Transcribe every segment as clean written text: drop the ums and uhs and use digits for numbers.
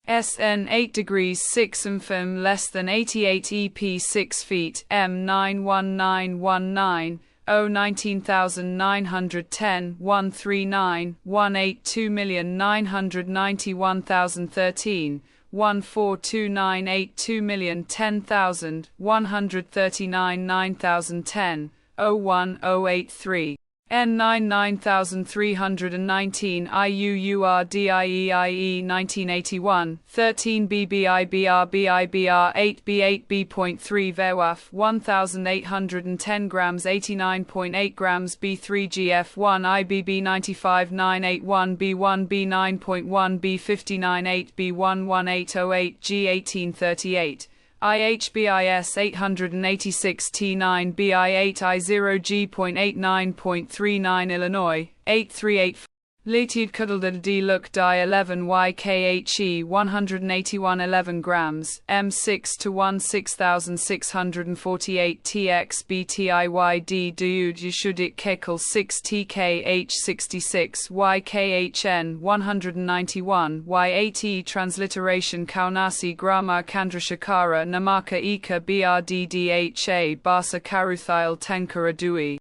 SN 8 degrees 6 and FM less than 88 EP 6 feet M 91919 019,910 139 182,991,013 142,982,010,000 139 9010 01083 N 99319 IUURDIEIE 1981 13 BBIBR 8 B8B.3 VWAF 1810 grams 89.8 grams B3GF1 IBB 95981 B1 B9.1 B59 8 B11808 G1838 IHBIS 886 T9 BI8 I0G.89.39 Illinois 838 Litude Cuddledad D Look Di 11 YKHE 181 11 grams M6 to 1 6648 TX BTIYD Dude Yeshudik Kekel 6 TKH 66 YKHN 191 Y8E Transliteration Kaunasi Grama Kandrashakara Namaka Ika BRDDHA Basa Karuthyl Tenkara Dui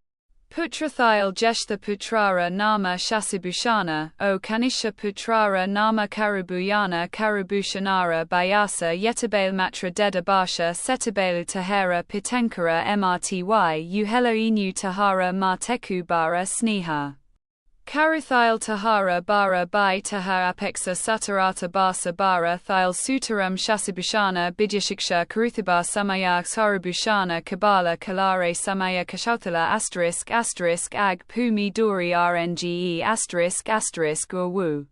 Putrathyl Jeshtha Putrara Nama Shasibhushana, O Kanisha Putrara Nama Karubuyana Karubhushanara Bayasa Yetabale Matra Deda Basha Setabale Tahara Pitenkara Mrty Uhelo Inu Tahara Marteku Bara Sneha Karuthyl Tahara Bara Bai Taha Apexa Satarata Basa Bara Thyl Sutaram Shasibhushana Bidyashiksha Karuthiba Samaya Sarubhushana Kabala Kalare Samaya Kashauthala ******* Ag Pumi Duri RNGE ***** Wu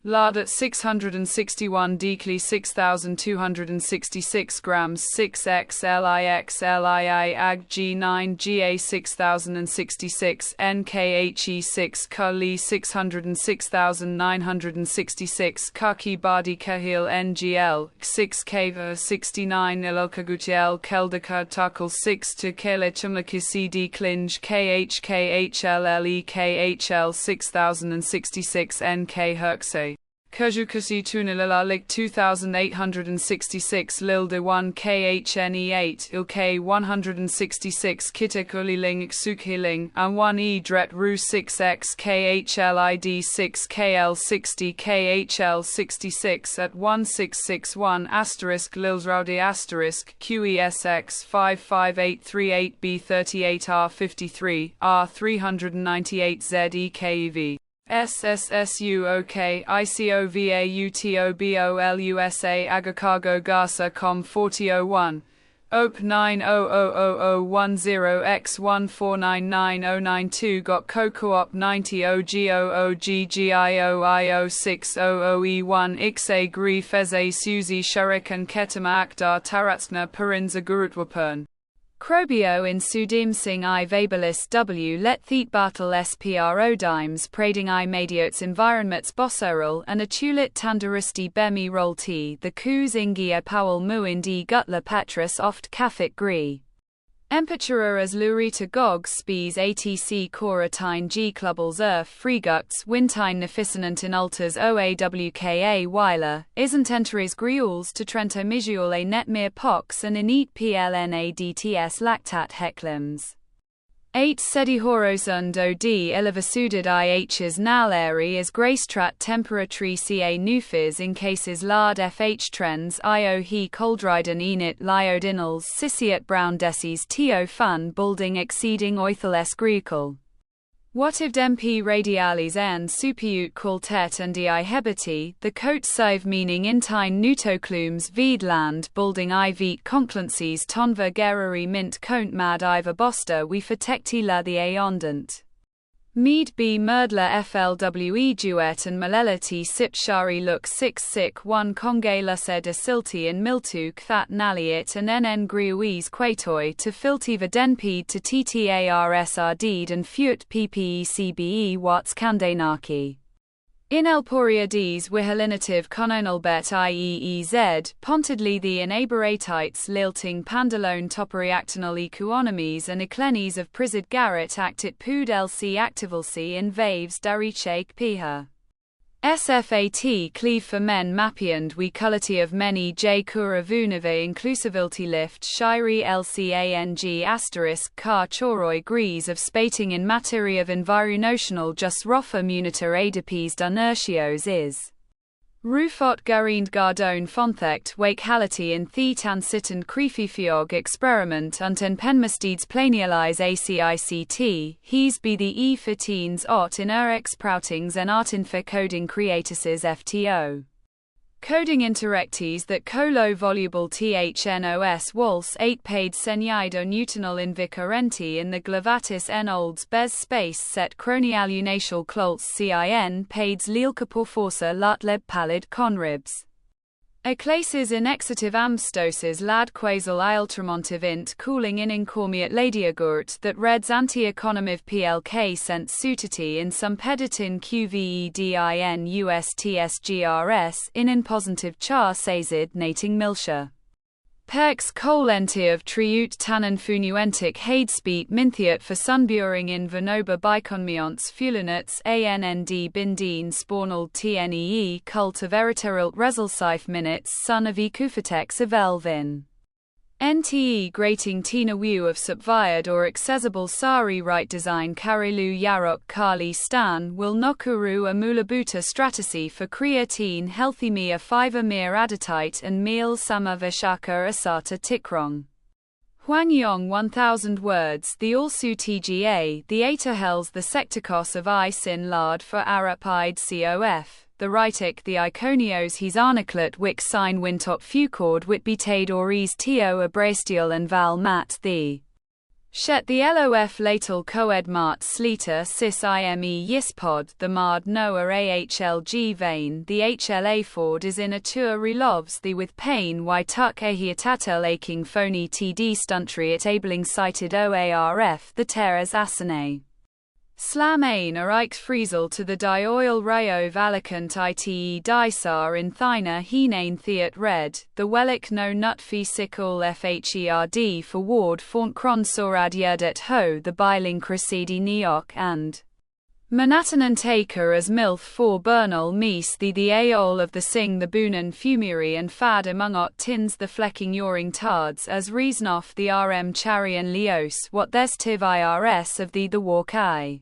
Lard at 661 Dekli 6266 grams 6XLIXLII Ag G9 GA 6066 NKHE 6 Kali 606966 Kaki Badi Kahil NGL 6 Kava 69 Ilokagutiel Keldaka Takal 6 to Kele Chumlaki CD Klinj KHKHLLE KHL 6066 NK Herkse Kajukasi Tunilalik 2866 Lilde 1 KHNE 8 Ilk 166 Kitekuliling Sukhiling and 1 E Dret Ru 6X KHLID 6 KL 60 KHL 66 at 1661 Lilsraudi QESX 55838 B38 R53 R398 ZEKEV SSSUOK ICOVAUTOBOLUSA Agacargo Gasa Com 4001 OP 900010X1499092 Got CoCoop 90 OGOOGGIOIO600E1 Ixe Gri Feze Suzi Sharik and Ketama Akdar Taratskna Purinza Gurutwapern Krobio in Sudim Sing I Vabalis W Let Theat Bartel SPRO Dimes Prading I Madiots Environments Bossoral and Atulit Tandarusti Bemi Rolti The Kuz Ingia Powell Muindi Gutla Patras Oft Kafik Gri Emperatur as Lurita Gog Spies ATC Koratine G Clubbles Earth Freeguts Wintine Neficinant in Alters OAWKA Weiler Isn't Enteres Griuls to Trento Mijual A Netmir Pox and Init PLNA DTS Lactat Hecklims 8 Sedi Horosund OD Elevasudid IHs Naleri as Gracetrat Temperatri Ca Nufis in cases Lard FH Trends IO He Coldriden Enit Lyodinals Sisiat Brown Desis Tio Fun Building Exceeding Oithal S Greekle What if Dempi Radialis en Supiut Qualtet and Di Hebati, the coat sive meaning intine Nutoclumes Veedland Building I Veet Conclancies Tonva Gerari Mint Cont Mad Iva Bosta We Fatecti La the Aondant. Mead B. Merdla FLWE Duet and Malelati Sip Shari Look 6 Sik 1 Conge Lusse de Silti and Miltu Kthat Naliit and NN Griuis Quatoi to Filtiva Denpede to TTARS Ardid and Fuet PPECBE Watts Kandenaki. In Elporiades Wihalinative Cononalbet IEEZ, Pontedly the Enaboratites Lilting Pandalone Toporiactinal Economies and Eclenes of Prizid Garret Actit Pud LC Activalcy in Vaves Darichake Piha. SFAT cleave for men mapiand we quality of many j kura vunave inclusivity lift shiri lcang asterisk car choroi grees of spating in materia of environnotional just rofa muniter adipes inertios is. Rufot garind gardone fonthecht wake hality in the tan sitten creefifiog experiment unten penmasteeds planialize ACICT, he's be the E15s ot in exproutings en artinfe coding creatices FTO. Coding interrectes that colo voluble THNOS waltz 8 paid senido Newtonal invicarenti in the glavatis en olds bez space set cronialunatial clolts CIN paids lealcaporforsa latleb pallid conribs. Eclases inexative amstoses lad quasal iltramontiv int cooling in incormiat ladiagurt that reds anti-economiv plk sent suitity in some peditin qvedin ustsgrs in positive char sazid nating milsha. Perks colentier of triut tannen funuentic hadespeet minthiat for sunburing in venoba biconmions fulinets annd bindeen spawnal tnee cult of eriterilt resulsife minutes son of ecufatex of elvin. NTE grating Tina Wu of subvired or accessible sari right design Karilu Yarok Kali Stan will Nokuru a Mulabuta stratasy for creatine healthy mia 5 amir adatite and meal sama vishaka asata tikrong. Huangyong 1000 words the also TGA the Atahels the sectacos of I sin lard for Arapide COF. The Ritic the Iconios his arniclet wick sign wintop fucord whitbetade oris tio abrastial and val mat the Shet the LOF latal coed mart sleeter cis ime yispod the mard noa ahlg vein the HLA ford is in a tour reloves the with pain why tuck ahiatatel aching phony td stuntry at abling cited OARF the teres asane. Slam ain or Ike Friesel to the dioil Rio Valicant ite disar in thina henain theat red, the wellick no nut fi sickle fherd for ward faunt cron sorad yerdet ho the biling cressidi neok and Manatanan taker as milth for bernal mees the aol of the sing the boonan fumery and fad among ot tins the flecking yoring tards as reasnoff the rm charian leos what there's tiv irs of the walk I.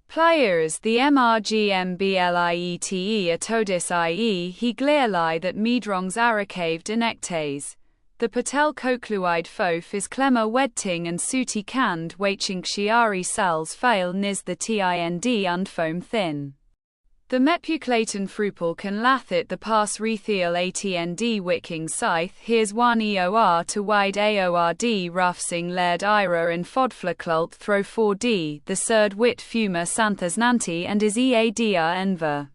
Pliers the mrgmbliete a todis ie he glearli that medrongs aracave denectes. The patel kokluide fof is clemmer wedting and suti cand waching shiari sals fail nis the tind und foam thin. The mepuclaton frupal can lathit the pass rethiel atnd wicking scythe here's one eor to wide aord roughsing laird ira and fodflacult throw 4d the surd wit fuma santhas nanti and is eadia enver.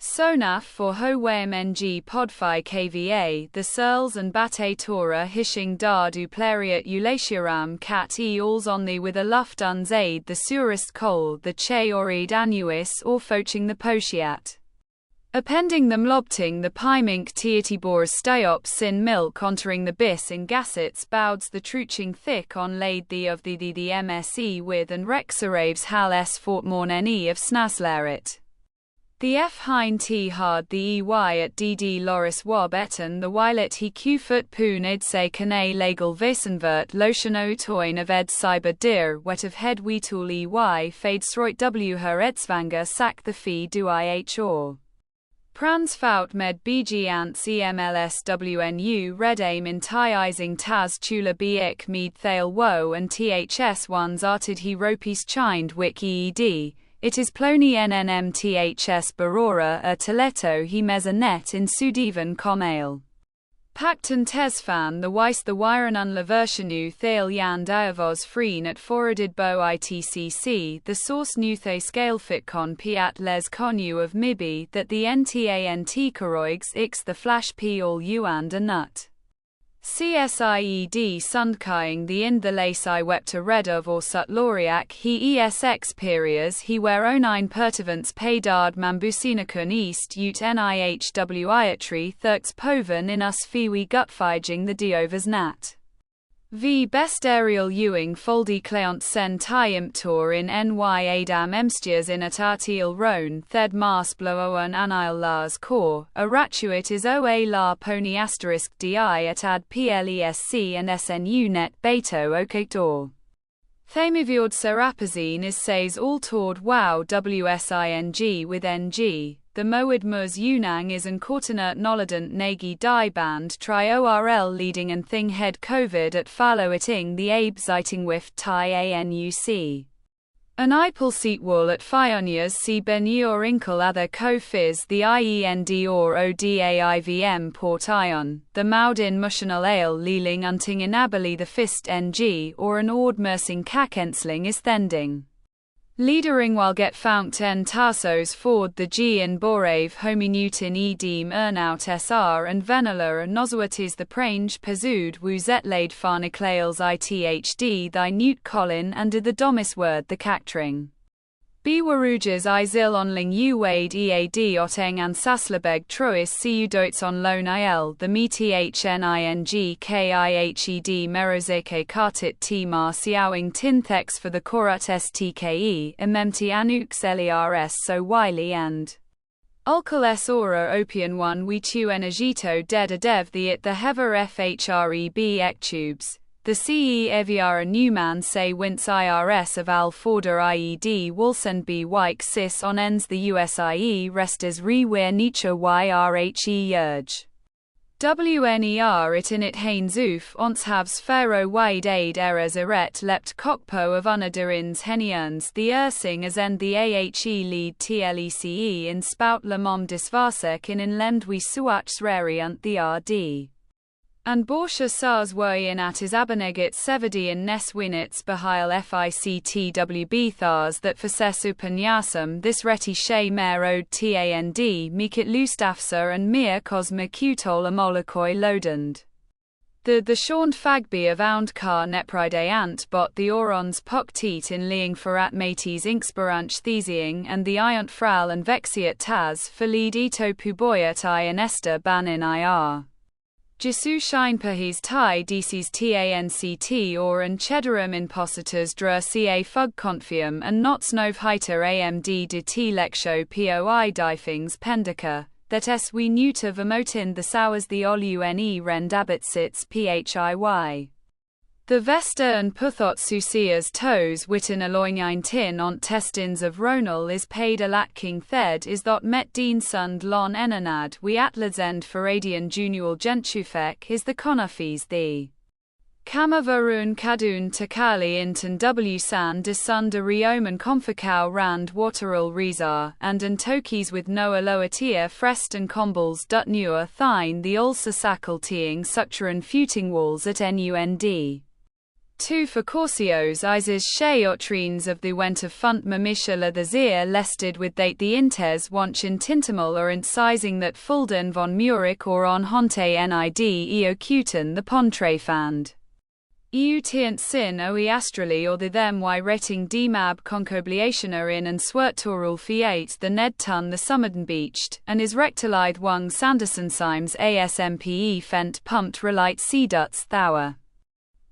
Sonaf for Howeim ng podfi kva the searls and bate tora hishing dar dupleriat ulatiaram cat e alls on thee with a luft unzaid the surest coal the che orid annuis or foching the potiat. Appending them lobting the pymink tietiboras stayop sin milk entering the bis in gassets bouds the truching thick on laid the mse with and rexaraves hal s fortmorn ne of snaslarit. The F hein T hard the EY at DD Loris Wob etten the Wilet he Q-foot poon idse kane legal Wesenvert lotion o toin of ed cyber dir wet of head weetool EY fade sroit W her edsvanger sack the fee do IHR. Prans fout med BG ants EMLSWNU red aim in tie-izing Taz Tula Biek mead thale woe and THS ones arted he ropes chind wick EED. It is ploni nnmths barora a teleto he mezanet in sudivan comale. Pacton tesfan the weiss the wiren unlaversionu thale yan diavos freen at foradid bo itcc the source nuthe scalefitcon piat les conu of mibi that the ntant coroigs ix the flash p all and a nut. CSIED sundkying the in the lace I wepta redov or sutloriac he esx perias he where onine pertivants paydard mambusinakun east ut nihwiatry thirks poven in us fiwi gutfiging the diovas nat. V best aerial Ewing foldi cleont sen tai imptor in ny adam emstiers in at artiel roan thed mars bloen anil lars cor, a ratuit is oa la pony asterisk di at ad plesc and snu net beto okator. Themiviord serapazine is says all tord wow wsing with ng. The Moed Mus Unang is an Kortenert Noladent Nagi Die Band Tri ORL leading and Thing Head COVID at Fallo Iting the Abe Zeiting Wift Tai ANUC. An Ipel Seat Wall at Fionias C Benur Inkle Other Co Fizz the IEND or ODAIVM Port Ion, the Maudin Mushanal Ale Leeling Unting Inabali the Fist NG or an Ord Mersing Kakensling is Thending. Leadering while get fount en tarsos ford the G in Borave hominewton edim ernout sr and venala and noswatis the prange pezud woozet laid farniclales ithd thy newt colin and did the domis word the cactring. B warujas isil onling u wade ead oteng and saslabeg trois cu doits on lone il the methning kihed merozeke kartit t mar siawing tinthex for the korat stke ememti anux lers so wily and ulkal s ora opian 1 we tu energito dead a dev the it the hever fhreb ectubes. The CE Eviara Newman say Wince IRS of Al Forder IED Wolsen B Wyke Sis on ends the USIE restes re wear Nietzsche YRHE Yerge. WNER it in it Hain Zoof ons havs Pharaoh Wide Aid Eras Eret lept Cockpo of Unadirins Henians the Ursing as end the AHE lead TLECE in Spout Le Mom Disvarsek in Lemdwi Suach Rariant the RD. And Borsha Sars in at is Abanegit Sevedi in Nes Winits Bahile FICTWB Thars that Fasesu Panyasam this Reti She Mer Ode TAND Mikit Lustafsa and Mir Cosmic Utol Amolakoi Lodand. The Shaunt Fagby of Oundkar Nepride Ant bot the Orons Pok Teat in Leing Farat Mates Inksbaranch Thesiing and the Iont Fral and Vexiat Taz for lead Ito Puboyat I and Esther Banin IR. Jisu Scheinpahis Tai DCs TANCT or and Cheddarum Impositors Dra Ca Fug Confium and Notsnov Heiter AMD de T Lexo POI Difings Pendica, that S we neuter Vermotin the Sours the Olune Rend Abitsits PHIY. The Vesta and Puthot Susias Toes Witten Aloynein Tin ont Testins of Ronal is paid a Latking Thed is dot Met Dean Sund Lon Enanad we Atladzend Faradian Junial Gentufek is the Conafes the Kamavarun Kadun Takali Inton W San de Sunda Rioman Conficau Rand Wateral Rezar and Tokis with Noah Loatia Frest and Combles Dut Newer Thine the Ulsa Sakal Teeing Sucturan Futing Walls at NUND. 2 for Corsios Isis Sheotrines of the Went of Funt Mamisha la the Zir lested with date the Intes Wanchen Tintamal or incising that Fulden von Murik or on Honte Nid Eocuten the Pontrefand. Eutient sin oe astrally or the them y rating dmab concobliationer in and swertorul fiat the ned tun the summerden beached, and is rectalide wung Sanderson Symes ASMPE fent pumped relite seeduts thauer.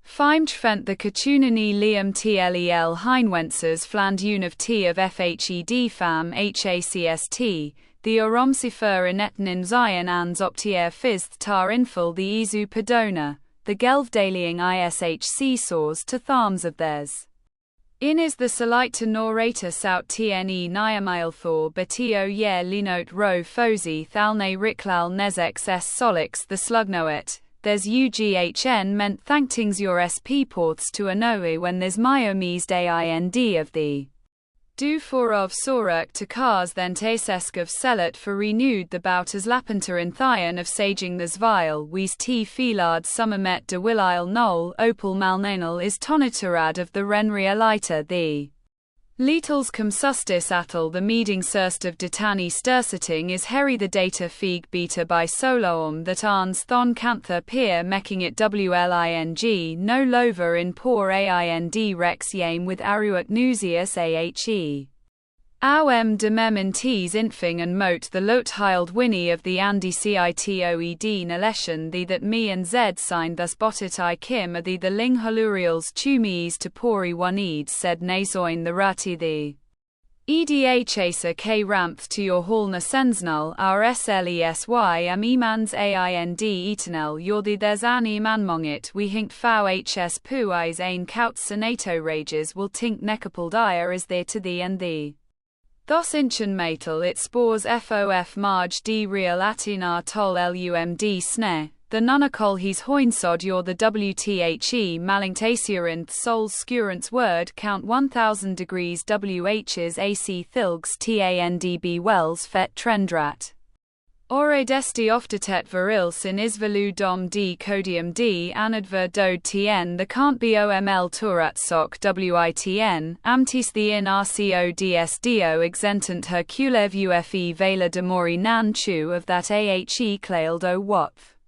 Feimt fent the Kachunani Liam TLEL Heinwenzers fland un of T of FHED fam HACST, the Oromsifer inetnin Zion ans optier fizth tar infil the Izu Padona, the Gelvdaliing ISHC saws to tharms of theirs. In is the Salite to Norata Sout TNE Niamailthor Betio Yer Linot Ro Fosi Thalne Riklal Nezex S Solix the Slugnoet. There's UGHN meant thanktings your SP ports to Anoe when there's Myomes de IND of the do for of Sorak to cars then Tasesk of Sellet for renewed the bout as Lapenter in Thion of Saging the Zvile Wies T Filard Summermet de Willile Knoll Opal Malnanal is Toniturad of the Renria Liter the Letals cum sustis atal the meeting surst of Ditani stursiting is heri the data feeg beta by soloum that arns thon cantha peer mecking it wling no lover in poor aind rex yame with aruat nusius ahe. Auem de mementes infing and mote the lot hild winnie of the Andy citoed naletion the that me and Zed signed thus botit I kim a the ling halurials tumies to pori wanid said nazoin the rati the. Eda chaser k ramp to your hall na sensnul our slesy am emans aind etenel your the there's an eman mongit we hinkt fau hs puis ein kaut senato rages will tink nekapal dire is there to thee and thee. Thos inchen matel it spores fof marge d real atinar tol lumd snare. The nunacol he's hoinsod your the WTHE malingtasiarinth sols scurance word count 1000 degrees WH's AC thilgs TANDB wells fet trendrat. Ore desti oftetet viril sin isvalu dom d codium d anadver dode tn the can't be oml turat soc witn amtis the in rcodsdo exentant herculev ufe vela de mori nan chu of that ahe clailed o wopf.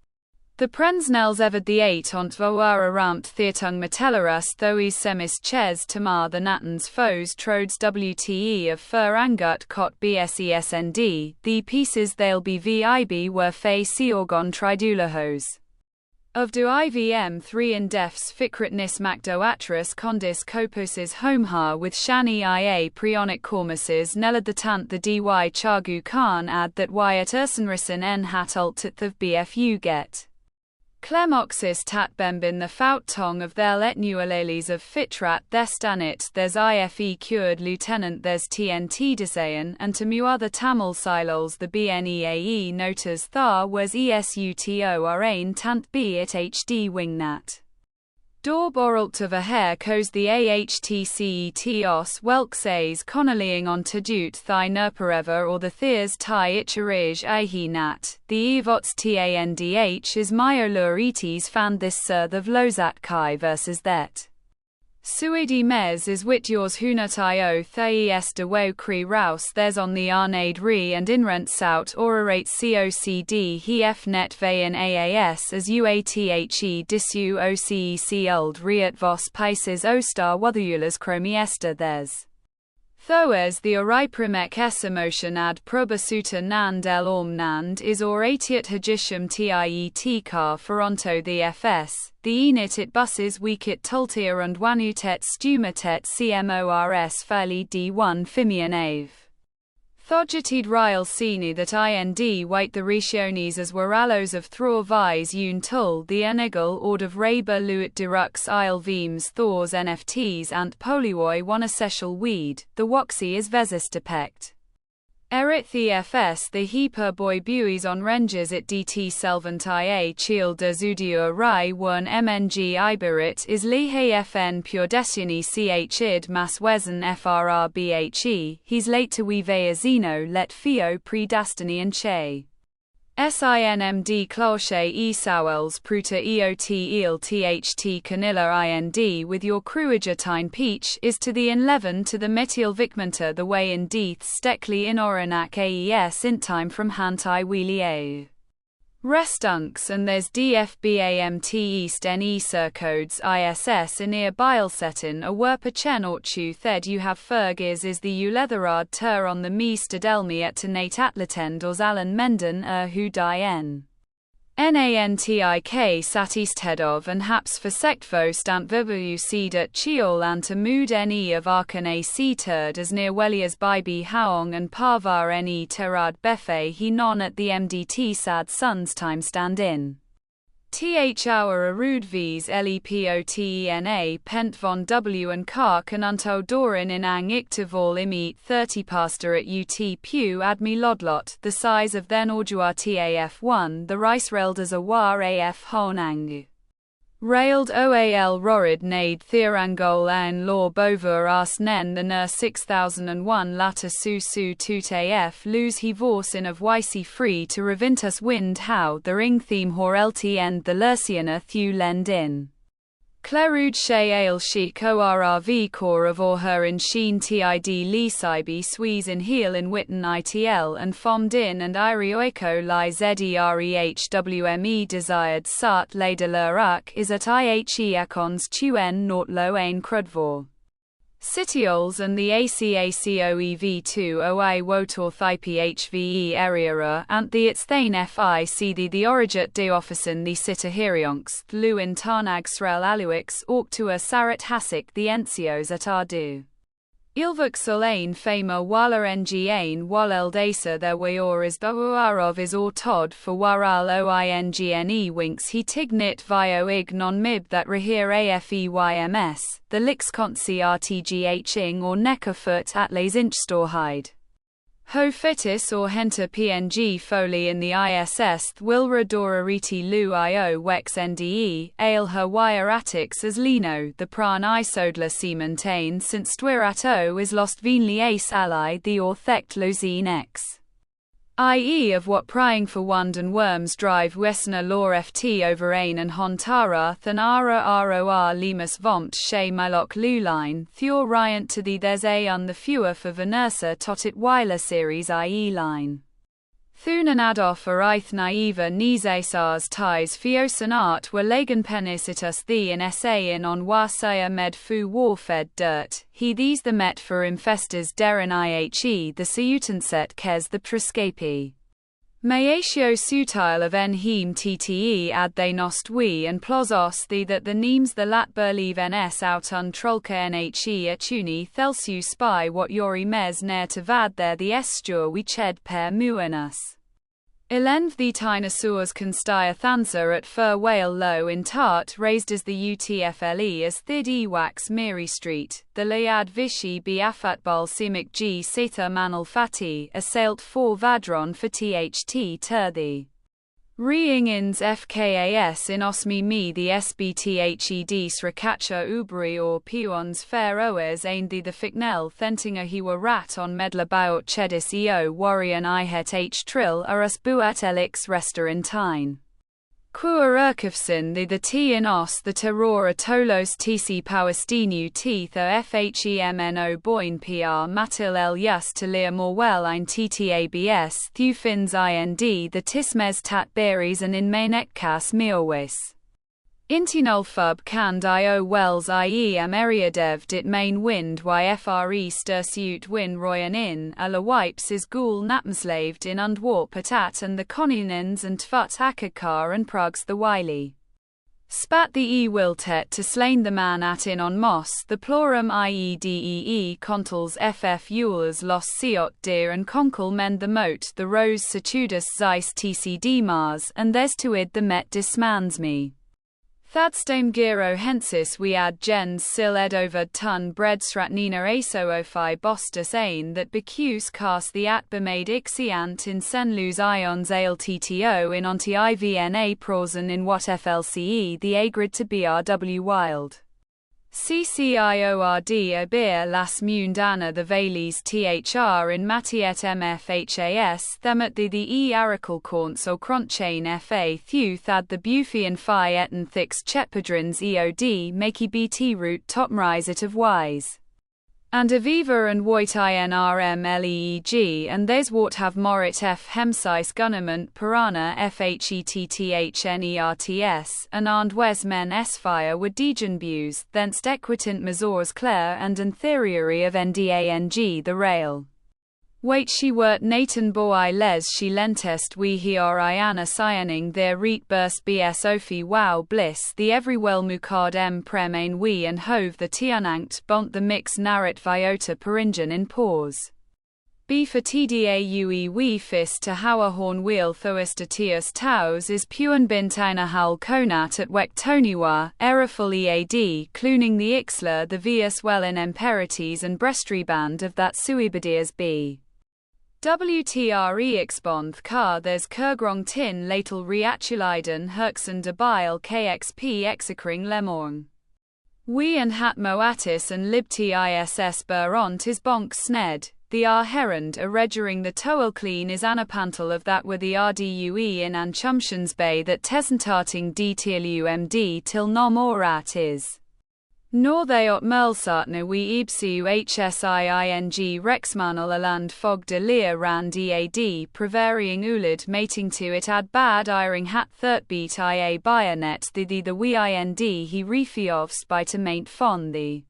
The prensnels evered the 8 ont voara ramt theatung metellerus thois semis ches tamar the natans foes trodes wte of fur angut cot bsesnd, the pieces they'll be vib were fe seorgon tridulahos. Of do ivm 3 in defs ficritnis macdoatris condis copuses homehar with shani ia prionic cormuses nelad the tant the dy chagu khan add that y at ursenrisen en hat ultit of bfu get. Clemoxis tat bembin the fout tong of thel etnualeles of fitrat thestanit there's ife cured lieutenant there's tnt disayan and to mu other tamil silols the bneae notas thar was esuto arain tant b it hd wingnat. Dorb oralt of a hair cos the ahtcet welk says connellying on tadut thigh nerpereva or the thears tai itcherij ahi nat, the evots tandh is myolur etes fand this serth of lozat kai versus that. Suidi mes is wit yours hunat io theis de wo cri rouse there's on the arnade re and inrent sout orate cocd he f net vein aas as uathe disu ocec old reat vos pices ostar wothereulas chromiesta there's. Thoas the oriprimek s emotion ad probasuta nand el ormnand is oratiat hagisham tiet car foronto the fs, the enit it buses weekit tultia and wanutet stumatet cmors fairly d1 fimian ave. Thogitid rial sini that ind wait the ritiones as weralos of thror vis un tul the enigel ord of raber luit dirux il veems thors nfts and polioi one essential weed, the woxy is vesis depect. Erit the fs the heper boy buis on ranges it dt selvant ia chiel de zudio rai one mng iberit is lihe fn pure destiny ch id mas wesen frrbhe, he's late to we zeno let fio pre destiny and che. Sinmd cloche e sowels pruta eot eel tht canilla ind with your cruigertine peach is to the inleven to the metial vicmenta the way in deeth stekli in oranak aes in time from hantai wheelie a. Restunks and there's dfbamt east ne circodes iss in ear bilesetin a werper chen orchu thed you have fergis is the uletherard ter on the me stadelmi at tenate atlatend or zalan menden who dien. Nantik sat easthead and haps for sectvo stant vivu seed at chiol antamud ne of arkan ac turd as near wellias bibi haong and parvar ne terad befe he non at the mdt sad sons time stand in. Th our arud vs lepotena pent von w and kark and unto dorin in ang iktivol imet 30 pastor at ut pew admi lodlot the size of then ordua taf1 the rice railed as a war af honang. Railed oal rorid nade theorangol an law bovur ars nen the ner 6001 lata su su tut af lose he vors in of yc free to revintus wind how the ring theme horelti end the lersiana thu lend in. Clerud she ale chic orrv core of or her in sheen tid lee sibi swees in heel in witten itl and fomd in and irioiko li zerehwme desired sat le de l'Irak is at ie acons tuen not lo ein crudvor. Citioles and the ACACOEV2OI Wotorth IPHVE area and the Itzthane FIC the Origet de Officin the Citahirionks, Lewin Tarnag Srel Aluix Orktua Sarat Hasik the Encios at Ardu. Ilvuk Solain Fama Wala Ngain Walel Dasa their Wayor is Buarov is or Todd for Waral Oingne Winks he Tignit Vio Ig non Mib that Rahir AFEYMS, the Lixkonsi RTGHing or Neckerfoot at Les Inchstorhide. Ho Fitis or Henta PNG Foley in the ISS Wilra Dorariti Lu Io Wex NDE, Ale her wire atix as Lino, the Pran Isodla Seamantain since Stwirato is lost Venli Ace Ally the Orthect Lozine X. I.e. of what prying for Wand and Worms drive Wesna Law FT over Ain and Hontarath and Ara ROR Lemus Vomt She Mylok Luline, Thur Riant to the There's a on the fewer for Venersa Totit Weiler series IE line. Thunan Adoff Araith Naiva Nizasars Ties Fiosan Art were Lagan Penisitus the in SA in on Wasaya Med Fu Warfed Dirt, he these the Met for Infestors Derin IHE the Siutanset Kes the Prescapi. Mayatio Sutile of Enheim TTE ad they nost we and Plozos the that the Neems the Lat Burleave NS out un Trolka NHE Atuni Thelsu Spy what Yori Mes Nair to Vad there the Estur we Ched Per Muenus. Elenv the Tynosaurs Constire Thansa at Fur Whale Low in Tart raised as the UTFLE as Thid Ewax Miri Street, the Layad Vichy Biafatbal Simic G Sita Manal Fati, assailt 4 Vadron for THT Turthi. Reingins FKAS in Osmi me the SBTHED Srakacha Ubri or Peons Fair Oes aind the Ficknell Thentinger Hiwa Rat on Medla Baut Chedis EO Warrior Ihet H Trill Arus Buat Elix Restaurantine. Kua Urkifson the T in Os the Terror Tolos TC Pawestinu Teeth o FHEMNO Boyne PR Matil El Yus to Lear Morwell ein TTABS Thufins IND the Tismes Tat Berries and in Mainekkas Miowis. Intinol Fub Cand IO Wells IE Ameriadev dit Main Wind YFRE Stursuit Win Royan in Ala Wipes is Ghoul Napmslaved in Undwarp Patat and the Koninins and Tfut Akakar and Prugs the Wily. Spat the E Wiltet to slain the man at in on Moss the Plorum IEDEE Contals FF Ewers Los Siot Deer and Conkle Mend the Moat the Rose Satudus Zeiss TCD Mars and there's to id the Met Dismans me. Thadstame Giro Hensis we add gens sil edovad tun bread sratnina asoophi bostus ain that becus cast the atbemade ixiant in senlus ions altto in onti ivna prosen in what flce the agrid to brw wild. CCIORD Abir las Mundana the Vales THR in Matiet MFHAS them the E Aracle Corns or Cronchain FA Thu Thad the Bufian Phi Eton Thix Chepadrins EOD Makey BT root Topmrise it of Wise. And Aviva and White INRM LEEG and there's what have Morit F Hemsice Gunnerment Pirana FHETTHNERTS and Arnd Wesmen S-Fire were Degenbus, thence Equitant Mazors Clare and Antheriori of NDANG the Rail. Wait she wert Nathan Boy les she lentest we hier Iana Cyaning their reet burst BS Ophi wow bliss the every well mukard M premain we and hove the tianankt bont the mix narrat viota peringan in pause. B for TDAUE we fist to Hauer horn wheel thoistatius taus is puan bintaina hal konat at wek toniwa, eraful EAD, cluning the Ixla the Vius well in Emperites and Brestry band of that Suibadias B. WTRE expond car there's Kurgrong tin latel reatuliden Herksen de bile KXP execring lemorn. We and Hatmo Attis and Libti ISS Buront is bonk sned, the R herond a regering the toel clean is anapantal of that were the RDUE in Anchumtions Bay that tesentarting DTLUMD till nom orat is. Nor they ot Merlsatner we ibsu HSIING Rexmanal aland fog de leer ran DAD prevarying ulid mating to it ad bad iring hat third beat IA bayonet the we IND he refiofs by to maint fon the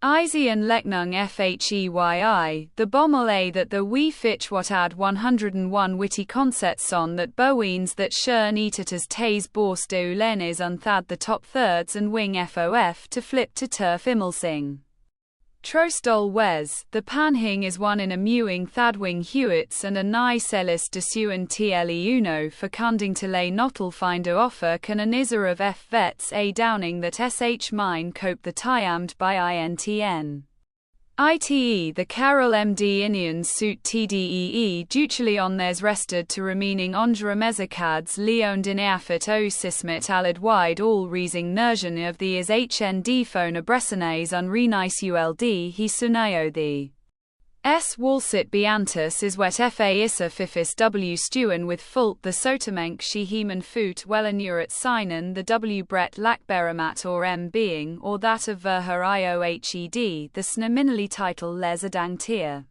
Easy and Leknung Phei, the bommel a that the we fitch what ad 101 witty concepts on that boweens that schön eatatas tays borst de lenes unthad the top thirds and wing fof to flip to turf immelsing. Trostol wes, the panhing is one in a mewing thadwing hewits and a nigh celis de suan tle uno for cunding to lay nottle finder offer can a nizzer of f vets a downing that sh mine cope the tiamd by intn. Ite the Carol MD Indians suit TDEE dutually on theirs rested to remaining ondra mesacads leon dineafit o sismit alid wide all reasing nersion of the is HND phone abressenes unrenice ULD he sunayo the. S. Walsit Beantus is wet fa issa fifis W. Stewan with Fult the Sotamenk she heman foot wellenurat sinan the W. Brett Lackberamat or M. being or that of Verher Iohed the snaminally title Les Adangtier.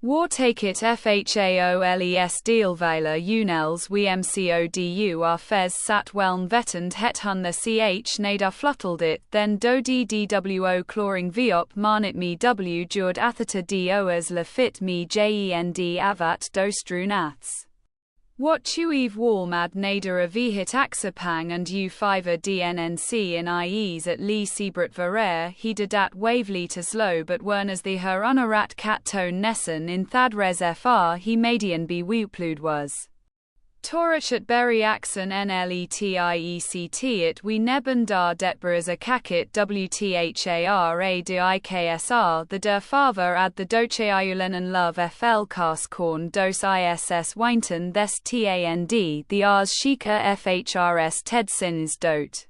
War take it FHAOLES Dealveiler Unels WMCODU are fez sat weln vetend het hun the ch nadar fluttled it then do ddwo cloring viop marnit me w jord atheta doas la fit me jend avat do strunats. What tuive warmad nader a vihit axapang and u5 dnnc in ies at Lee Seabrat Varer he dat wavely to slow but wern as the her unarat cat tone nessen in thadres fr he median be wuplud was. Torach at berry axon nletiect it we neben dar detber as a kakit wthara de iksr the der father ad the doche iulen and love fl cast corn dos iss winton thes tand the ars shika fhrs tedsins dot.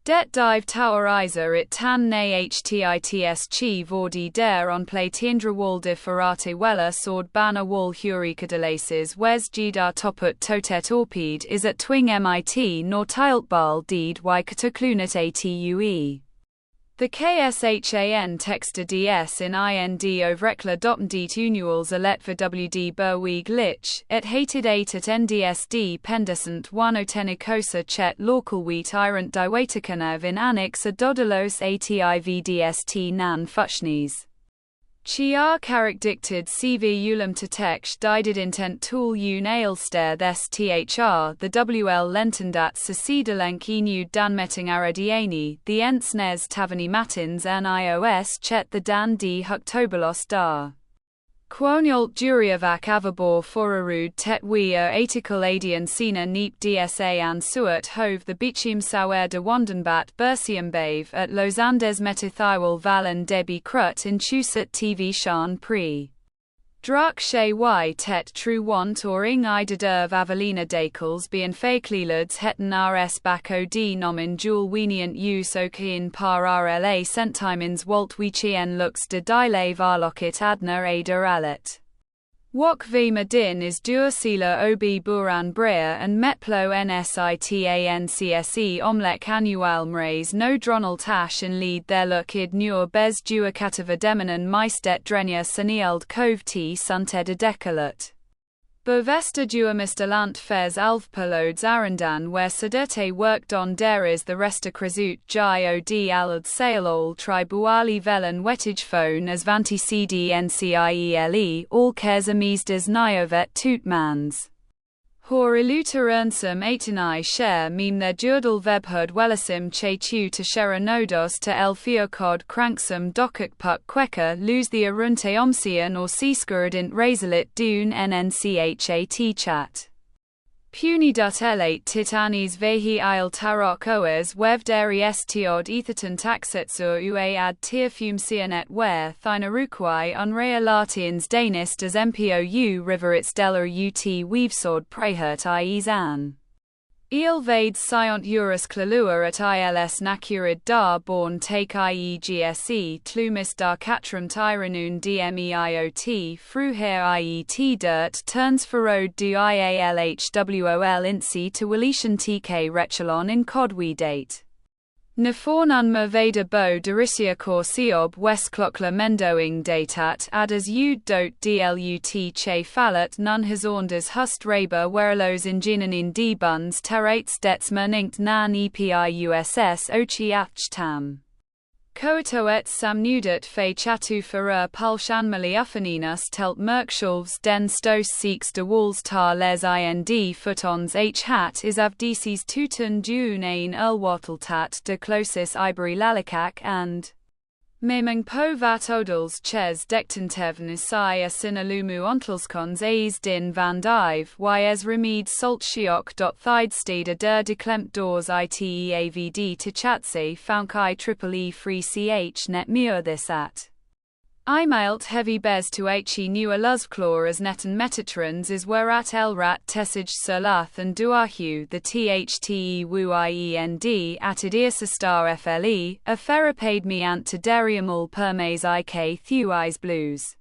Det dive towerizer it tan na htits chi vordi der on play tiendra wall de ferrate wella sword banner wall huricadelaces wes gidar toput totet orpid is at twing mit nor tiltbal deed y cataclunat atue. The KSHAN texter DS in IND ovrekla dotndet unuals aletva WD berweeg lich, et hated 8 at NDSD pendescent 1 chet localwheat irant diwatakanev in annex a dodalos ativdst nan fushnes. Chiar carrick dicted CV ulam teteksh dided intent tool un ailster thes thr the WL lentendat sesidelenk enud danmetting aradiani the ensnes tavani matins nios chet the dan d huktobalos dar. Quoniolt Duriavac Avabor Forarud Tet Wea Atikal Adian Sina Neep DSA and Suat Hove the Bichim Sawer de Wandenbat Bersium Bave at Lausandes Metithiwal Valen Debi Krut in Chusat TV Shan Pri. Drak she y tet true want or ing I derv Avelina Dakels bien fakeliluds hetten rs bako d nomin jewel wenient u so kien par rla centimins walt wichien lux de dile varlokit adna ader alet. Wok v Madin is dursila ob buran brea and metplo nsitancse omlek annual mraise no dronal tash and lead their lookid nur bez duacatava deminan maistet drenia sanield cove t sunted decalut. Bovesta duamista lant fez alvpalodes arandan where sedete worked on deres the resta krasut jai od alud sailol tribuali velan wettage phone as vanti cd nciele all cares amisdes niovet tootmans. Hor iluter ernsum 89 share meme their jurdal vebhud wellesim che tu to shera nodos to el fiocod cranksum dokuk puck quecker lose the arunte omsian or seascuridint razolit dune nnchat chat. Punidut elate titanis vehi il tarok oes wevderi estiod etherton taxetsur ue ad tierfum cianet where thinaruquai unrealatians danis des mpou riverits deller ut weavesword prehert ies an. Eelvades sciont eurus clalua at ils nacurid dar born take iegse tlumis dar catrum tyranun dmeiot fruher iet dirt turns farode du ialhwol insi to Waletian tk rechalon in codwe date. Nafornun merveda bo derisia corsiob westclockla mendoing datat adas ud dot dlut che fallat nun hazondas hust raber werelos inginanin debuns terrates detsmer ninkt nan epiuss ochi achtam. Koito et samnudet fe chatu ferur pulshanmali ufaninus telt merkshalves den stos seeks de walls tar les ind footons h hat is avdices tuten dune ein erwarteltat de closis iberi lalikak and Miming po vat odals ches dektentevn isai a sinalumu ontelskons aes din van dive ys remed salt shiok. Thidestede der deklemt doors iteavd to chatse founk I triple e free ch net muur this at. Imailt heavy bez to he newer luzclaw as netten metatrans is whereat elrat tessage sirlath and duahu the thte wuiend atid earsastar fle, a ferrapade me ant to deriamul permes ik thuis blues.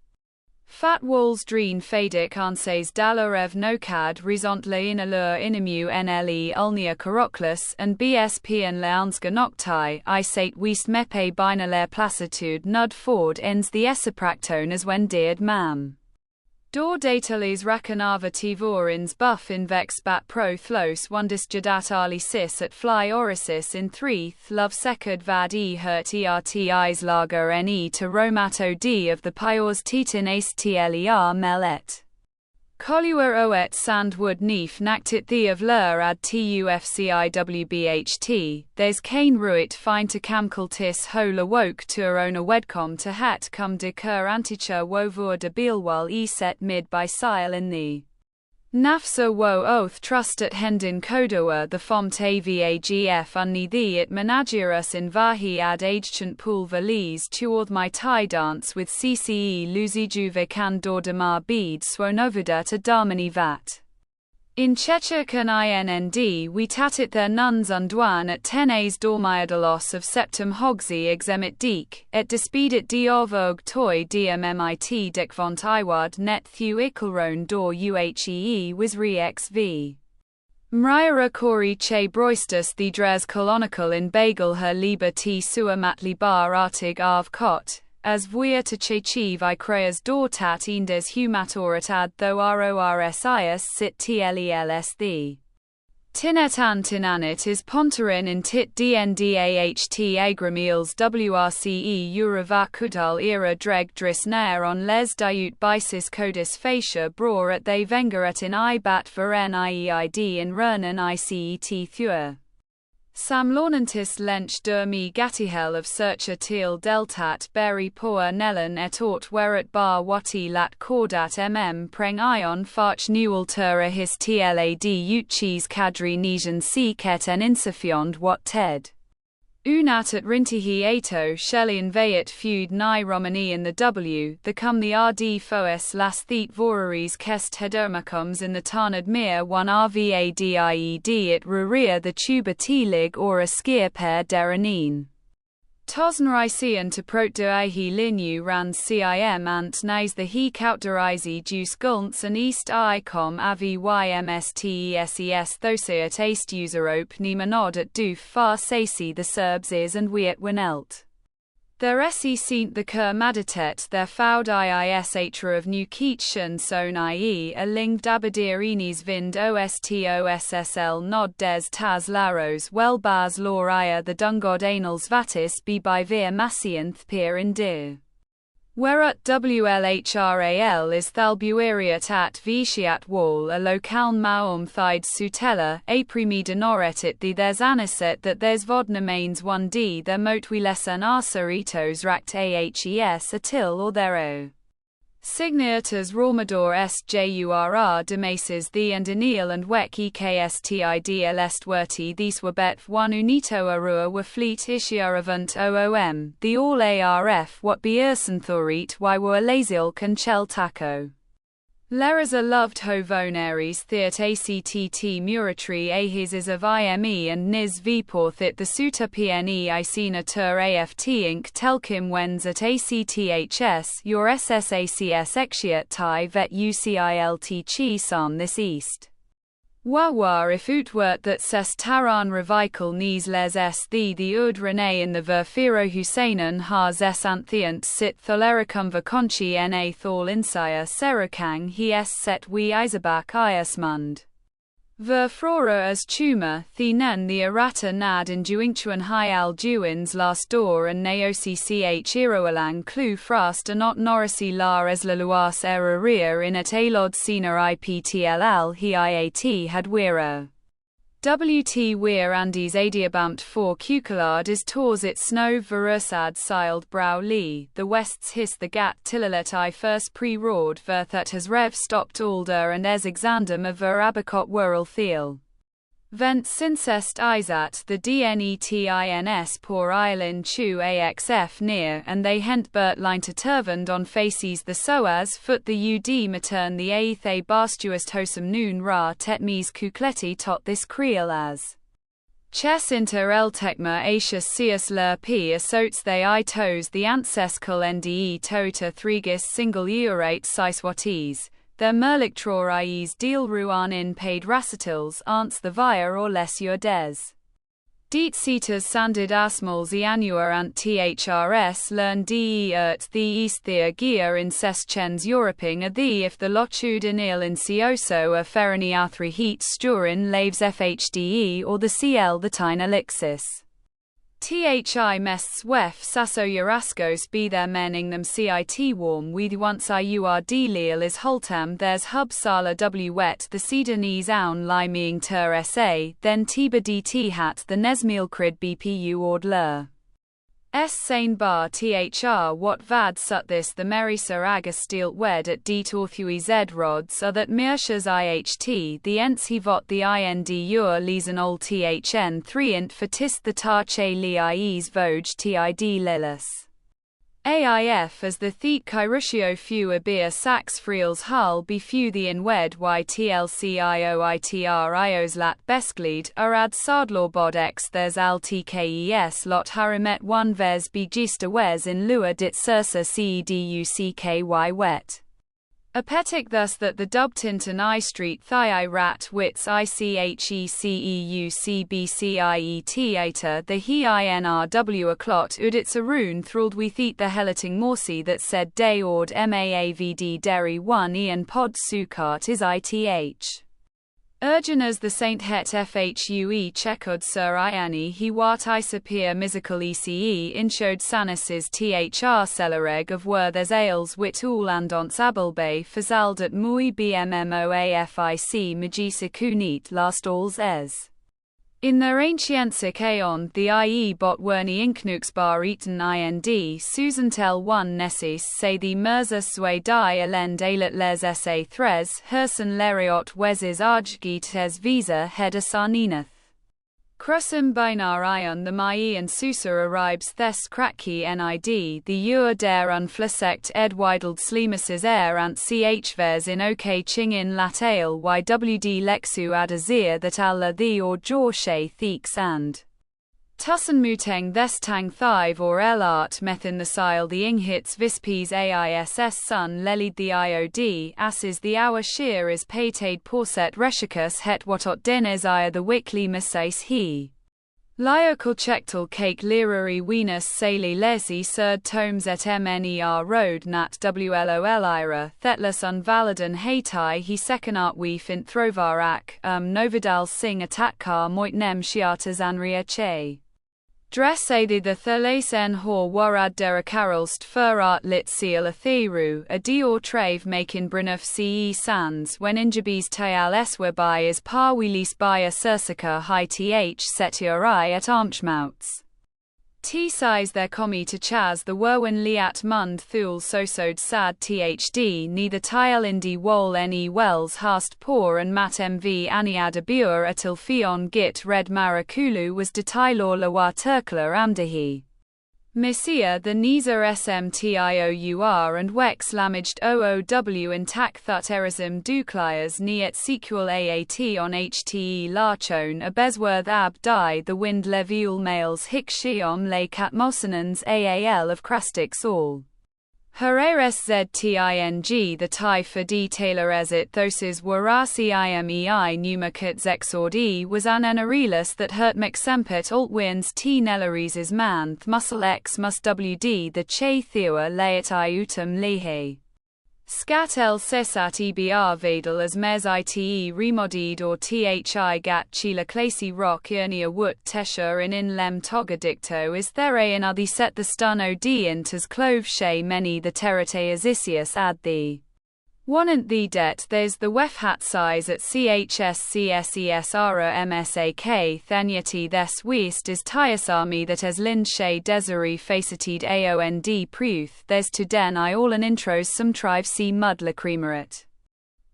Fat walls dreen fadik anses dalarev nokad resontle inalur inimu nle ulnia caroclus and bsp and leanska noctai I sate weist mepe binaler placitude nud ford ends the esapractone as when deared mam. Dor datales rakanava tivorins buff invex bat pro thlos wondis jadat ali sis at fly orisis in threeth love second vad e hurt ertis lager ne to romato d of the piors titan ace tler melet. Colluer oet sandwood neef nactit the of lur ad tufciwbht, there's cane ruit fine to camkel tis hola woke to arona wedcom to hat cum de cur anticha wovur de bielwal e set mid by sile in the Nafsa wo oath trust at hendin kodoa the fomt avagf unni the it managerus in vahi ad agent pool valise tuorth my tie dance with cce luzijuve can dordamar bead swonovida to darmani vat. In Chechirkan INND we tatit their nuns undwan at tenes dormiadalos of septum hogsi exemit deek, et despedit diovog toi dmmit dekvont iwad net thu ikelron dor uhee wisri xv. Mriara kori che broistus the dres colonical in bagel her liber t sua matli bar artig av kot. As vuia to chechiv I creas dortat indes humatorat ad tho rorsius sit tlels the. Tinet an tinanit is ponterin in tit dndaht agramiels wrce eurovacudal era dreg dris nair on les diut bisis codis facia bror at they vengaret in I bat ver nieid in renan icet thua. Sam launantis lench der me gatihel of searcher teal deltat berry poa nellen et aut weret bar wati lat cordat preng ion farch newaltura his tlad uchis cadri nijan si ket en insifiond wat ted. Unat at rintihi ato shelian veit feud ni romani in the w, the cum the rd foes las thet voraries kest hedermacums in the tarnad mir one rvadied it ruria the tuba telig or a skier pair deranine. Tosnrician to prot de he linu ran cim ant nais the he cautderizi juice gulnts and east icom avi ymsteses thoseat aist userope ni manod at doof far sasi the serbs is and we at winelt. Their esse sient the cur maditet their foud iis atra of new Keetchen son ie a ling dabadirinis vind ostossl nod des tas laros well bas lauria the dungod anals vatis be by vir massianth peer in dir. Whereat wlhral is thalbueriat at vitiat wall a local maum thide sutella, aprimi denoretit the there's aniset that there's vodna mains 1d there motwi lesan arsaritos ract ahes atil or thero. Signatus Romador sjurr demaces the and Anil and wek ekstid est werti these were bet one unito arua were fleet ishiaravant oom, the all arf what be ursenthorit why were lazilk and chel taco. Leraza loved hovonaries theat actt muratri ahis is of ime and nis viporthit the suta pne isena tur aft inc telkim wens at acths your ssacs exiat tai vet ucilt chi sam this east. Wawa if utwert that ses taran revical nes les s the ud rene in the verfiro Husainan has es anthiant sit tholericum vaconchi na thol insaya serukang he es set we isabak iasmund. Ver frora as tumor, thinen the errata nad in duingchuan hi al duins last door and neocch iroalang clu frast not norisi la esla luas eraria in at alod sena iptll hi iat had wero. Wt weir andis adiabamt for cucalard is tors it snow verursad siled brow lee, the wests hiss the gat tillalet I first pre-roared verthat has rev stopped alder and es exandum of ver abacot whirl thiel. Vent sincest isat the dnetins por island chu axf near and they hent bert line to turvand on faces the soas foot the ud matern the aethe barstuest hosum noon ra tetmes kukleti tot this creel as. Chess inter el tekma asius sius ler p asotes they I toes the ancescal nde tota thregis single eurate siswates. Their merlictrories deal ruan in paid racitals ants the via or less your des. Deet cetas sandid asmals ianua ant thrs learn de the east thea gia in chens europing a the if the lotud inil in sioso a ferani athri heat sturin laves fhde or the cl the tine elixis. Thi mests wef sasso Eurascos be their mening them cit warm with once iur leal is holtam there's hub sala w wet the Sudanese aun limeing ter sa then tiba dt hat the nesmeal crid bpu ordler. S sane bar thr what vad sut this the merry sir agasteel wed at det orthui z rods are that mirshas iht the ents he vot the ind ur leasen ol thn 3 int for tis the tar che li ies voj tid lilus. AIF as the theat chirutio few abir sax friels hull be few the in wed y tlcioitrios lat besglid arad sardlaw bod x there's al tkes lot harimet 1 ves be gista wes in lua dit sursa ceducky wet. Apetic thus that the dubtinton I street thii rat wits icheceucbciet the he inrw a clot udits a rune thralled we theat the helleting morsi that said day ord maavd derry 1 ian pod sukart is ith. Urgenas the Saint het fhui checod sir iani he wat isapir musical ece inshowed sanises thr celereg of worthes ales wit all andonts abelbay fazaldat mui bmmoafic magisa kunit last alls es. In their anciensic aeon, the ie bot werni inknux bar eaton ind, Susantel 1 nessis say the Mirza sway die alend alet les sa thres, hersen leriot weses arggites visa head asaninath. Crusum binar ion the mai and susa arribes thes kraki nid, the ur der unflasect ed wideld slemuses air ant chves in ok chingin latale ywd lexu adazir that alla the or jorshe theeks and. Tussan muteng thes tang thive or elart methin the sile the inghits vispes aiss sun lelid the iod asses the hour shear is pated porset reshicus het watot denes ire the wickley mesais he. Liocal chectal cake lirari venus sali lesi surd tomes et mner road nat wlol ira thetlas unvalidan hatai he secondart weef in throvarak novidal sing atakkar moit nem shiatas anria che. Dress the thales en hor warad derakarelst furat lit seal atheru, a dior trave makin brinuf ce sans when injabes teal eswer by is par wilis by a sursica high th setiori at armchmouts. T-size their commi to chaz the werwin liat mund thul sosod sad thd neither tile indi wol ne wells hast poor and mat mv aniad abur atil fion git red marakulu was de tilor lawa turkler amdahi. Misia the Nisa smtiour and wex lamaged oow in tak thut erism ducliers ni et sequel aat on hte larchone a besworth ab die the wind leviul males hic shiom le catmosinans aal of crastix all. Hereres zting the tie for detailer esit thoses warasi imei pneumacat zexord was an enarelus that hurt mexempet altwins t nellarises man muscle x must wd the che theua leat iutum lehe. Scat el cesat ebr vedel as mes ite remodid or thi gat chila clasi rock irnia wut tesher in lem toga dicto is there in the set the stuno diint clove she many the terate asisius ad the one and the det there's the wef hat size at chscsesra msak theniati this west is tiasami that as lind she desiree facetid aond pruth there's to den I all an intros some trive c mud lacrimerit.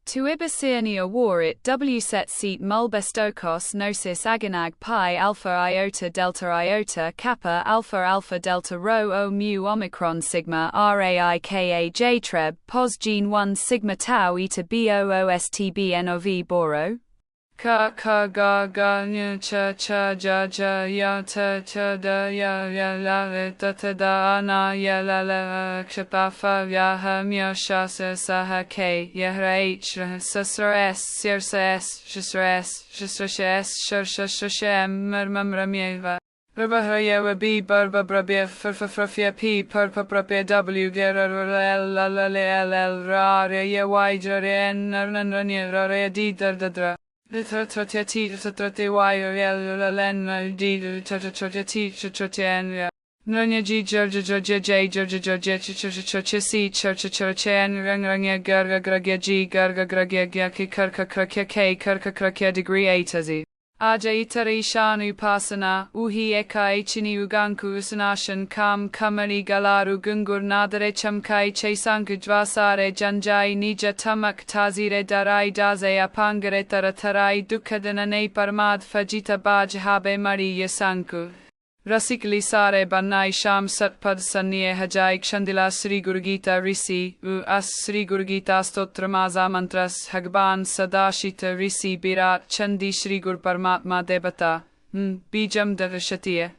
To ibasirnia war it w set seat mulbestokos gnosis agonag pi alpha iota kappa alpha delta rho o mu omicron sigma raika j treb pos gene 1 sigma tau eta boostbnov boro ka ga nya cha ja ya ta da ya la da na ya la kshapafa ya ha mya shasa saha k ya h sasra s sirsa s shisra s shem mermamieva Rabahaya B barba brabia frafia p purpa brabia w dera l rare ya wajra n ranya rare d dra Literatura trate wire len d literatura trate Nanya G Georgia J Georgia C Churchen Rangya Garga G Garga Gragya Karka Krakya K Karka Krakya degree 8 Aja itari shanu pasana, uhi eka ichini uganku usanashan kam kamari galaru gungur nadare chamkai chesanku dvasare janjai nija tamak tazire darai daze apangare taratarai dukkadanane parmad fajita baj habe mari yasanku. Rasikli sare banai sham satpad sanye hajai kshandila Sri Gurugita risi, Sri Gurugita stotramaza mantras hagban sadashita risi birat chandi Sri Gur Paramatma debata, bijam devashatiya,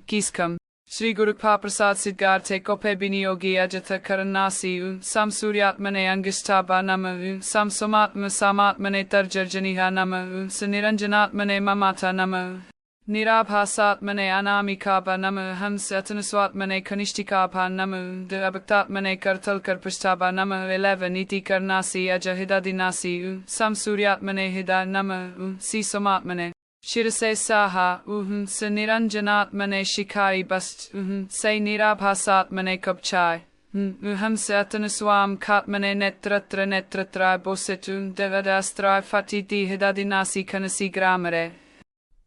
kiskam. Sri Guru Paprasad Sidgarte Kope Biniyogi Ajata Karanasi Sam Suryatmane Angustaba Nama Sam Somatma Samatmane Tarjarjaniha Nama Saniranjanatmane Mamata Nama Nirabhasatmane Anamikaba Nama Hamsatanaswatmane Kanishtikapa Nama De Abhaktatmane Kartalkar Prashtaba Nama 11 Iti Karnasi Ajahidadinasi Sam Suryatmane Hida Nama Si Somatmane Shirase Saha Saniranjanatmane Shikari Bast Se Nirabhasatmane Kopchai Hamsatanaswam Katmane Netratra Bosetu Devadastra Fatiti Hidadinasi Kanasi Gramare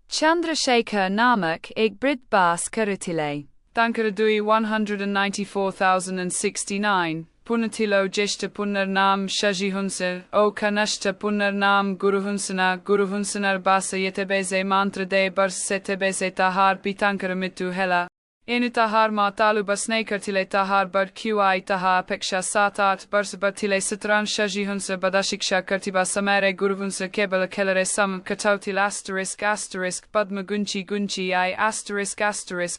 Chandrasekhar Namak Igbrid Bas Karutile Tankaradui 194,069 Punatilo Jeshta Punnar Nam Shaji Hunsa O Kanashta Punnar Nam Guruhunsana Basa Yetebeze Mantra De Bars Setebeze Tahar Pitankara Mitu Hela Enu Tahar Ma Talu Basnekartile Tahar Bad Qi Taha Peksha Satat Barsabatile Satran Shaji Hunsa Badashiksha Kartiba Samare Guruvunsa Kebala Kelare Sam Katautil *** Badma Gunchi I ***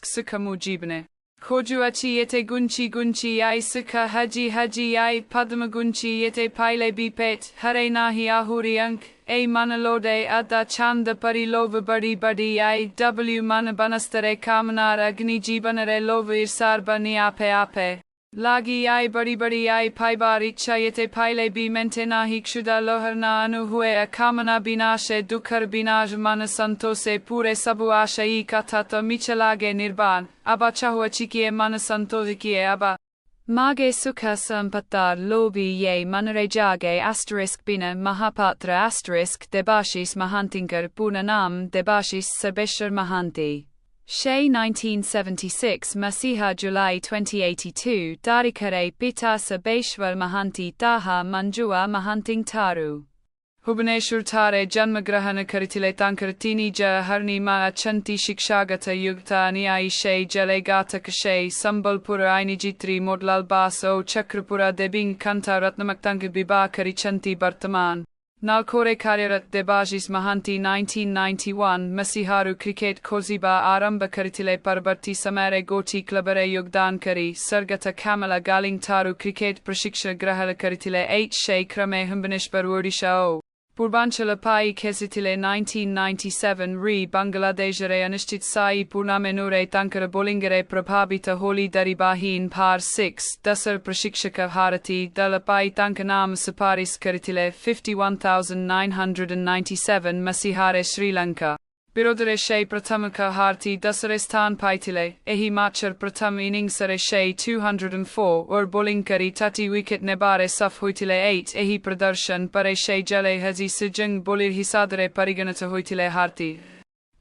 Sukamu Jibane Kojuachi yete gunchi I suka haji I padma gunchi yete paile bipet hare nahi ahuri ank a manalode adda chanda parilova badi I w manabanastare kamanar agni jibanare lova irsar bani ape Lagi I badi I paibar icha yete paile bi mente nahi kshuda loharna anu hue a kamana binashe dukkar binaj mana santose pure sabu asha I katata michalage nirban aba chahua chikie mana santovikie aba Mage sukha sampatar lobi ye manare jage * bina mahapatra * debashis mahantinkar punanam debashis sabeshar mahanti Shea 1976 Masiha July 2082 Darikare Pita Sabeshwar Mahanti Taha Manjua Mahanting Taru Hubaneshur Tare Janmagrahana Karitile Tankartini Ja Harni Ma Achanti Shikshagata Yugta Niai Shea Jale Gata Kashe Sambalpura Ainijitri Modlal Bas O Chakrapura Debing Kanta Ratnamaktanka Biba Karichanti Bartaman Nalkore Karyarat Debajis Mahanti 1991 Masiharu Cricket Koziba Aramba Karitile Parbarti Samare Goti Klabare Yogdan Kari Sargata Kamala Galing Taru Cricket Prashiksha Grahala Karitile H Shea Krame Humbanishbar Odisha O Purvanchal पाई खेसितिले 1997 री बांग्लादेशरे अनिश्चित साई पूर्णामेनुरे तांकर बोलिंगरे प्रभावित होली दरिबाहीन भार 6 दसर प्रशिक्षक भारती दल पाई तांक नाम सुपारिश करितिले 51,997 मसीहारे श्रीलंका बिरोधरे शे प्रथम भारती दसरे स्थान पाइतिले एही माचर प्रथम इनिंग्सरे शे 204 और बॉलिंग करी 30 विकेट नेबारे सफ हुइतिले 8 एही प्रदर्शन परे शे जले हजी सिजंग बोलिर हिसादरे परिगणित हुइतिले हारती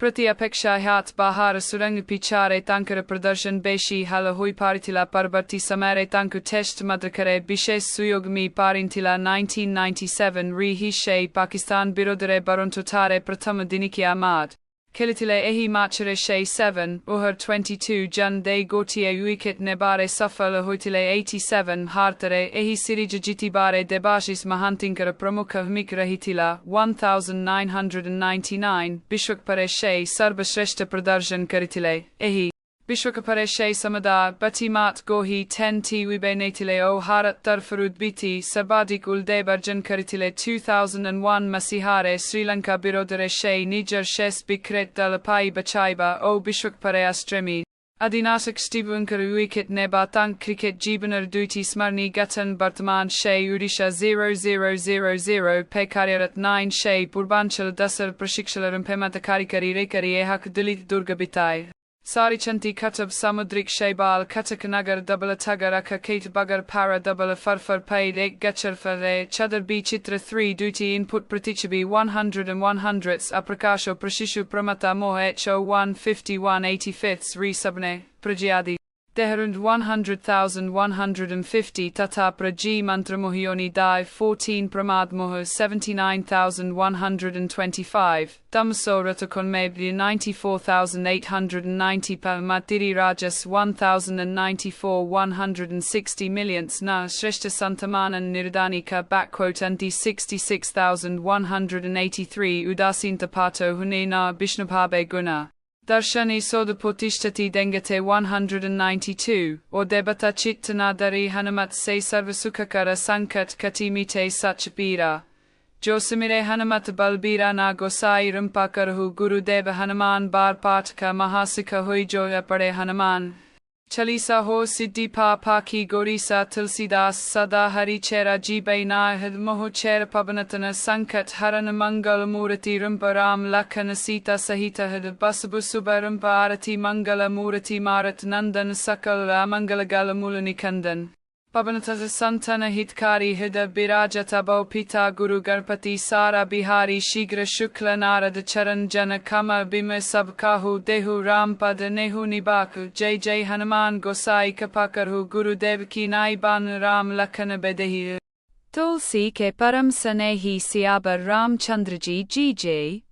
प्रति अपेक्षा हाथ बाहर सुरंग पिछारे तांकर प्रदर्शन बेशी हल हुई पारितिला परवर्ती समयरे तांकु टेस्ट मद्रकरे विशेष सुयोग मी पारिंतिला 1997 री ही शे पाकिस्तान बिरोधरे बरुंतुतारे प्रथम दिनिकिया माद खेलितिले एही माचरे शे 7 उहर 22 जन दे गोटिए विकेट नेबारे सफल हुइतिले 87 हारतरे एही सीरीज जितिबारे देबाशिष महांतिंकर प्रमुख भूमिक रहितिला 1999 विश्वक परे शे सर्वश्रेष्ठ प्रदर्शन करितिले एही विश्वक परे शे समुदाय बतिमात गोही 10 टी विबे नेतिले ओ हारत तरफरुद बीती सर्वाधिक उल्दे बर्जन करितिले 2001 मसीहारे श्रीलंका बिरोधरे शे निजर शेस बिक्रेत दल पाई बचाइबा ओ विश्वक परे अस्ट्रेमी अधिनाशक स्टीवंकर विकेट नेबा तांक क्रिकेट जीवनर दुटी स्मरणी गठन वर्तमान शे उड़ीसा 0000 पे कार्यरत 9 शे पूर्वांचल दसर प्रशिक्षण रुम्पेमत कार्यकारी रेकरी एहक दलित दुर्ग बिताए सारिचंती कतब सामुद्रिक शेबाल कटक नगर डबल तगर अका केट बगर para डबल फरफर paid एक गचर फरे चदर बी चित्र 3 duty input प्रतिचबी 100 and 100ths अप्रकाशो प्रशिशु प्रमता मोह HO 151/85 re subne प्रजियादि Dehrund 100,150 Tata Praji Mantramohioni Dai 14 Pramad Mohu 79,125 Damso Ratakonmebli 94,890 Matiri Rajas 1,094 160 millions Na Shreshta Santamanan Nirdanika Anti 66,183 Udasin Tapato Hunena Bishnuphabe Guna Darshani Sodapotishti Dengate 192, or Debata Chittanadari Hanumat Se Sarvasukakara Sankat Katimite Sachbira. Josamire Hanumat Balbira Na Gosai Rumpakarhu Guru Deva Hanuman Bar Pataka Mahasika Huijoya Pare Hanuman. Chalisa ho Siddhi Paki Gorisa Tulsidas Sada Hari Chera Jibe Na Hadmoho Chera Pabanatana Sankat Harana Mangala Murati Rumparam Lakana Sita Sahita Had Basabu Subarumpa Arati Mangala Murati Marat Nandan Sakal Mangala Galamulani Kandan. Pabanatasa Santana Hitkari Hida Biraja Tabo Pita Guru Garpati Sara Bihari Shigra Shukla Narada Charan Jana Kama Bima Sabkahu Dehu Rampada Nehu Nibaku JJ Hanuman Gosai Kapakarhu Guru Devaki Naiban Ram Lakana Bedehi Tulsi ke Param Sanehi Siabar Ram Chandraji GJ